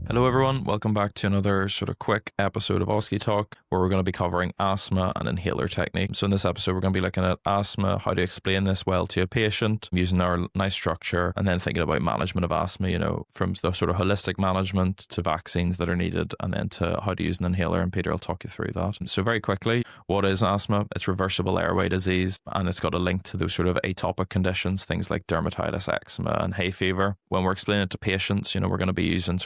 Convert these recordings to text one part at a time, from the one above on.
Hello everyone, welcome back to another sort of quick episode of OSCE Talk where we're going to be covering asthma and inhaler technique. So in this episode we're going to be looking at asthma, how to explain this well to a patient using our nice structure, and then thinking about management of asthma, from the sort of holistic management to vaccines that are needed, and then to how to use an inhaler, and Peter will talk you through that. So very quickly, what is asthma? It's reversible airway disease, and it's got a link to those sort of atopic conditions, things like dermatitis, eczema and hay fever. When we're explaining it to patients, we're going to be using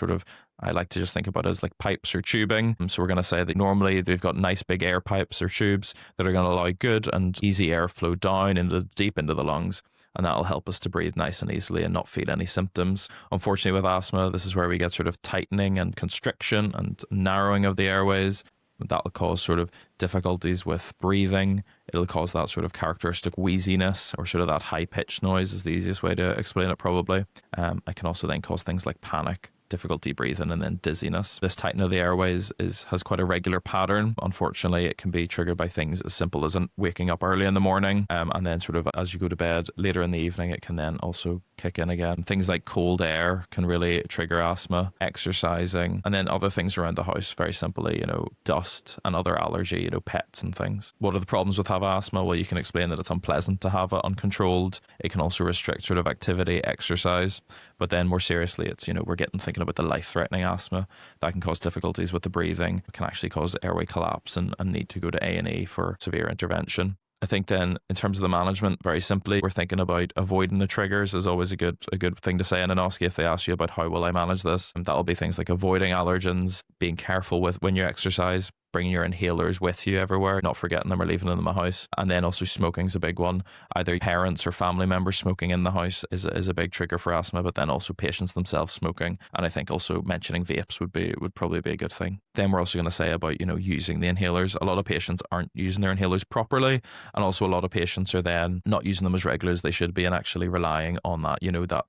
I like to just think about it as like pipes or tubing. So we're going to say that normally they've got nice big air pipes or tubes that are going to allow good and easy airflow down deep into the lungs. And that'll help us to breathe nice and easily and not feel any symptoms. Unfortunately, with asthma, this is where we get sort of tightening and constriction and narrowing of the airways. That'll cause sort of difficulties with breathing. It'll cause that sort of characteristic wheeziness, or sort of that high-pitched noise is the easiest way to explain it probably. It can also then cause things like panic, difficulty breathing, and then dizziness. This tightening of the airways has quite a regular pattern. Unfortunately, it can be triggered by things as simple as waking up early in the morning, and then sort of as you go to bed later in the evening, it can then also kick in again. Things like cold air can really trigger asthma, exercising, and then other things around the house, very simply, dust and other allergy, pets and things. What are the problems with having asthma? Well, you can explain that it's unpleasant to have it uncontrolled. It can also restrict sort of activity, exercise, but then more seriously, it's, we're thinking about the life-threatening asthma that can cause difficulties with the breathing. It can actually cause airway collapse and need to go to A&E for severe intervention. I think then in terms of the management, very simply, we're thinking about avoiding the triggers is always a good thing to say in an OSCE if they ask you about how will I manage this. And that'll be things like avoiding allergens, being careful with when you exercise, bringing your inhalers with you everywhere, not forgetting them or leaving them in the house. And then also smoking is a big one. Either parents or family members smoking in the house is a big trigger for asthma, but then also patients themselves smoking. And I think also mentioning vapes would probably be a good thing. Then we're also going to say about, using the inhalers. A lot of patients aren't using their inhalers properly. And also a lot of patients are then not using them as regular as they should be and actually relying on that, that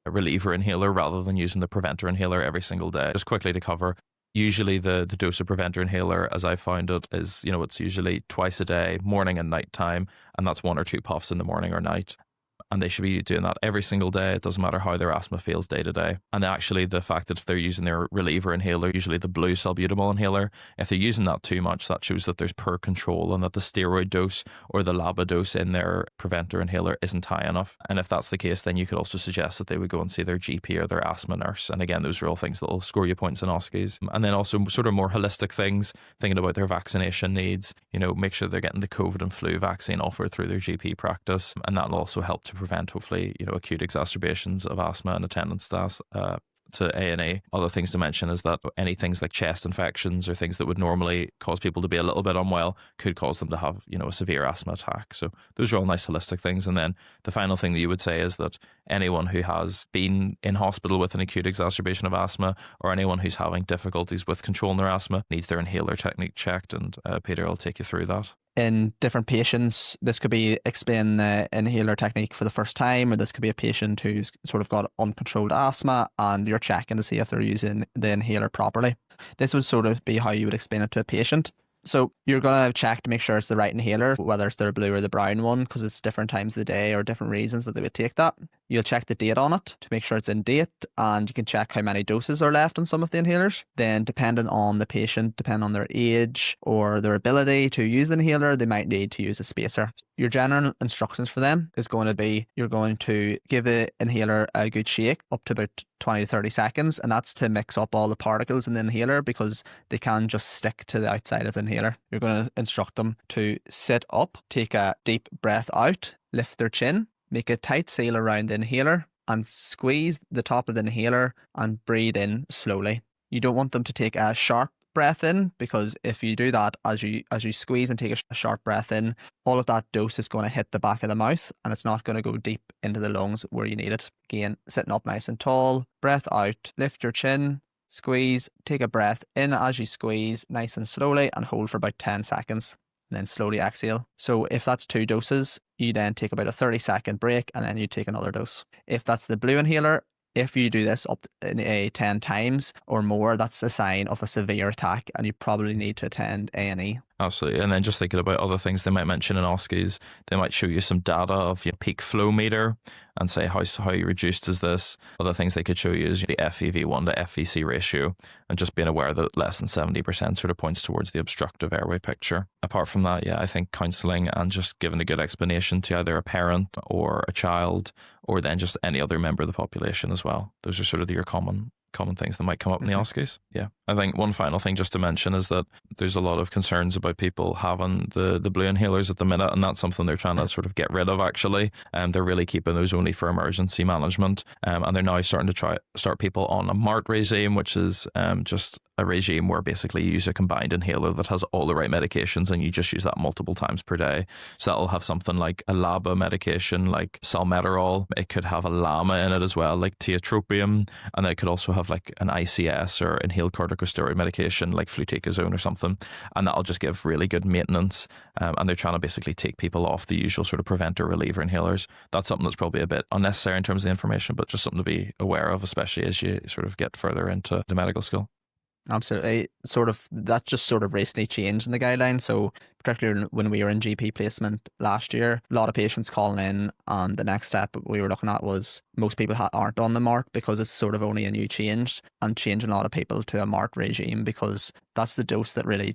reliever inhaler rather than using the preventer inhaler every single day. Just quickly to cover, usually the dose of preventer inhaler, as I found it, is, it's usually twice a day, morning and night time, and that's 1 or 2 puffs in the morning or night. And they should be doing that every single day. It doesn't matter how their asthma feels day to day. And actually the fact that if they're using their reliever inhaler, usually the blue salbutamol inhaler, if they're using that too much, that shows that there's poor control and that the steroid dose or the LABA dose in their preventer inhaler isn't high enough. And if that's the case, then you could also suggest that they would go and see their GP or their asthma nurse. And again, those are all things that will score you points in OSCEs. And then also sort of more holistic things, thinking about their vaccination needs, make sure they're getting the COVID and flu vaccine offered through their GP practice. And that'll also help to prevent, hopefully, acute exacerbations of asthma and attendance to A&E. Other things to mention is that any things like chest infections or things that would normally cause people to be a little bit unwell could cause them to have, a severe asthma attack. So those are all nice holistic things. And then the final thing that you would say is that anyone who has been in hospital with an acute exacerbation of asthma, or anyone who's having difficulties with controlling their asthma, needs their inhaler technique checked, and Peter will take you through that. In different patients, this could be explain the inhaler technique for the first time, or this could be a patient who's sort of got uncontrolled asthma and you're checking to see if they're using the inhaler properly. This would sort of be how you would explain it to a patient. So you're going to check to make sure it's the right inhaler, whether it's the blue or the brown one, because it's different times of the day or different reasons that they would take that. You'll check the date on it to make sure it's in date, and you can check how many doses are left on some of the inhalers. Then depending on the patient, depending on their age or their ability to use the inhaler, they might need to use a spacer. Your general instructions for them is going to be, you're going to give the inhaler a good shake up to about 20 to 30 seconds, and that's to mix up all the particles in the inhaler because they can just stick to the outside of the inhaler. You're going to instruct them to sit up, take a deep breath out, lift their chin, make a tight seal around the inhaler, and squeeze the top of the inhaler and breathe in slowly. You don't want them to take a sharp breath in, because if you do that, as you squeeze and take a sharp breath in, all of that dose is going to hit the back of the mouth and it's not going to go deep into the lungs where you need it. Again, sitting up nice and tall, breath out, lift your chin, squeeze, take a breath in as you squeeze nice and slowly and hold for about 10 seconds. And then slowly exhale. So if that's 2 doses, you then take about a 30-second break and then you take another dose. If that's the blue inhaler, If you do this up in 10 times or more, that's a sign of a severe attack, and you probably need to attend A&E. Absolutely. And then just thinking about other things they might mention in OSCEs, they might show you some data of your peak flow meter and say how reduced is this. Other things they could show you is the FEV1 to FVC ratio, and just being aware that less than 70% sort of points towards the obstructive airway picture. Apart from that, yeah, I think counselling and just giving a good explanation to either a parent or a child, or then just any other member of the population as well. Those are sort of your common things that might come up in the OSCEs. Yeah. I think one final thing just to mention is that there's a lot of concerns about people having the blue inhalers at the minute, and that's something they're trying to sort of get rid of actually. And they're really keeping those only for emergency management. And they're now starting to start people on a MART regime, which is just a regime where basically you use a combined inhaler that has all the right medications and you just use that multiple times per day. So that'll have something like a LABA medication like salmeterol. It could have a LAMA in it as well, like tiotropium, and it could also have like an ICS or inhaled corticosteroid medication like fluticasone or something, and that'll just give really good maintenance. And they're trying to basically take people off the usual sort of preventer reliever inhalers. That's something that's probably a bit unnecessary in terms of the information, but just something to be aware of, especially as you sort of get further into the medical school. Absolutely. That just sort of recently changed in the guidelines. So particularly when we were in GP placement last year, a lot of patients calling in, and the next step we were looking at was most people aren't on the MART because it's sort of only a new change, and changing a lot of people to a MART regime because that's the dose that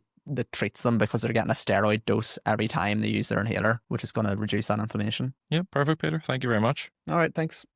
treats them, because they're getting a steroid dose every time they use their inhaler, which is going to reduce that inflammation. Yeah, perfect, Peter. Thank you very much. All right, thanks.